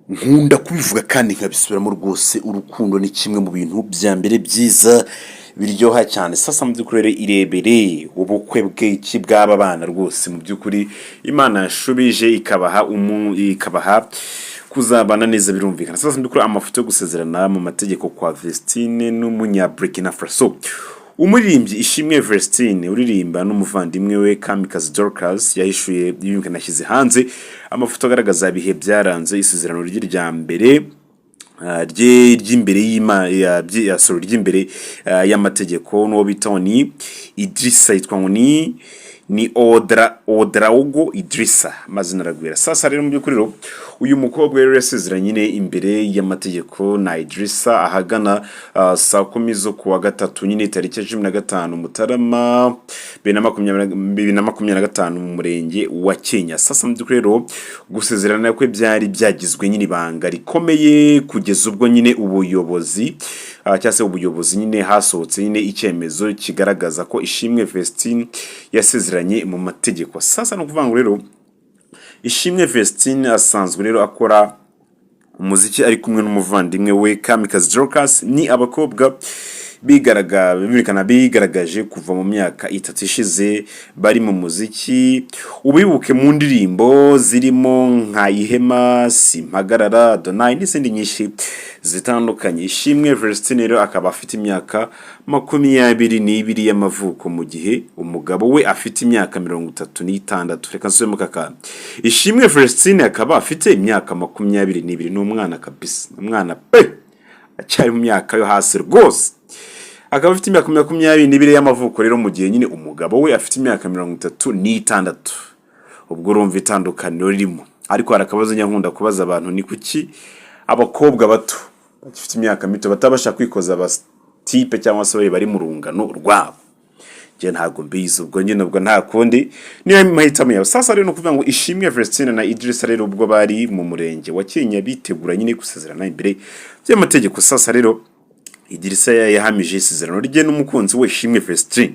nkunda kubivuga kandi nkabisubiramo rwose, urukundo ni kimwe mu bintu bya mbere byiza biryoha cyane. Sasa mu by'ukuri rero irebere ubukwe bw'iki bw'aba bana rwose, mu by'ukuri Imana yashubije ikabaha kuzabana neza birumvikana. Sasa ndukuri amafoto yo gusezerana mu mategeko kwa Vesitine n'umunya Burkina Faso. Umuririmbyi Ishimwe Vesitine uririmba n'umuvandimwe we Kamikazi Dorcas yahishuye yashyize hanze amafoto agaragaza ibihe byaranze isezerano rya mbere ry'imbere ry'imbere y'amategeko n'uwo bita ni Idrissa, yitwa ngo ni Odraogo Idrissa, amazina aragwira. Sasa rero mu by'ukuri uyu mukobwa rero yasezeranye nyine imbere y'amategeko na Idrissa ahagana saa 10 zo kuwa gatatu nyine tariki 15 Mutarama 2025 mu murenge wa Kenya. Sasa mu by'ukuri rero gusezerana kwe byari byagizwe nyine ibanga rikomeye kugeza ubwo nyine ubuyobozi cyase ubuyobozi nyine hasohotse nyine icyemezo kigaragaza ko Ishimwe Vesitine yasezeranye mu mategeko. Sasa no kuvanga rero Ishimwe Vesitine asanzwe rero akora umuziki ari kumwe n'umuvandimwe we Kamikazi Dorcas. Ni abakobwa bigaragaje kuva mu myaka 3 ishize bari mu muziki. Ubibuke mu ndirimbo zirimo nka Ihema, Simpagarara, Donai n'izindi nyinshi zitandukanye. Ishimwe Vesitine rero akaba afite imyaka 22 y'amavuko, mu gihe umugabo we afite imyaka 36. Reka nsubemo kakana. Ishimwe Vesitine akaba afite imyaka 22 n'umwana kabisa, umwana acyari mu myaka yo hasi rwose. Akaba afite imyaka 22 y'amavuko rero, mu gihe nyine umugabo we afite imyaka 36. Ubwo urumva itandukaniro ririmo. Ariko harakabazo nyankunda kubaza abantu, ni kuki abakobwa bato bafite imyaka mito batabasha kwikoza abatipe cyangwa se bari mu rungano rwabo? Je ntago mbizi, ubwo nyine ubwo nta kundi niyo mahitamo yawe. Sasa rero no kuvuga ngo Ishimwe Vesitine na Idrissa rero ubwo bari mu murenge wa Kenya bitegura nyine gusezerana imbere y'amategeko. Sasa rero Idrissa yahamije isezerano rye n'umukunzi we Ishimwe Vesitine.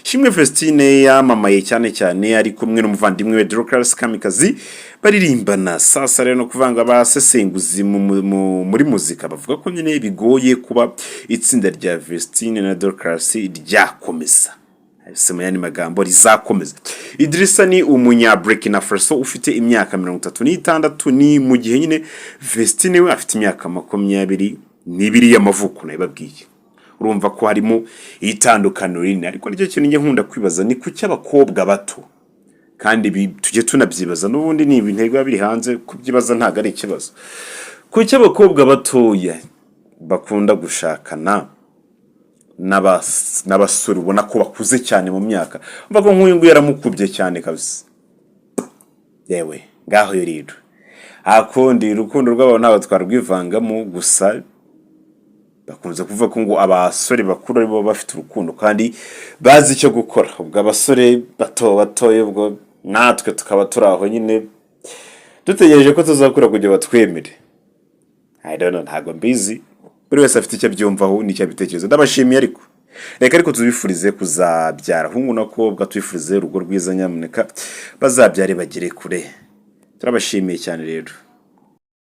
Ishimwe Vesitine yamamaye cyane ari kumwe n'umuvandimwe we Dorcas Kamikazi baririmbana. Sasa rero no kuvanga abasesenguzi muri muzika bavuga ko nyine bigoye kuba itsinda rya Vesitine na Dorcas ryakomeza. Sema yani magambo rizakomeza. Idrissa ni umunya Burkina Faso ufite imyaka 36, ni mu gihe nyine Vesitine we afite imyaka 22 y'amavuko nababwiye. Urumva ko harimo itandukano rinini, ariko nicyo kintu nge nkunda kwibaza, ni kuki abakobwa bato kandi tujye tunabyibaza n'ubundi ni ibintu biri hanze kubyibaza ntago ari ikibazo. Kuki abakobwa batoya bakunda gushakana n'abasore ubona ko bakuze cyane mu myaka? Mbago nk'uyu nguyu yaramukubye cyane kabisa. Yewe ngaho rero akundi urukundo rw'abo ntago twarwivangamo, gusa bakunze kuvuga ko ngo abasore bakuru aribo bafite urukundo kandi bazi icyo gukora. Ubwo abasore batoye ubwo natwe tukaba turaho nyine dutegereje ko tuzakura kujya batwemere. I don't know, ntago mbizi, buri wese afite icyo byumvaho n'icyo bitekerezo. Ndabashimiye ariko reka tuzibifurize kuzabyara hungu nakobwa, twifurize urugo rwiza, nyamuneka bazabyare bagire kure. Turabashimiye cyane rero.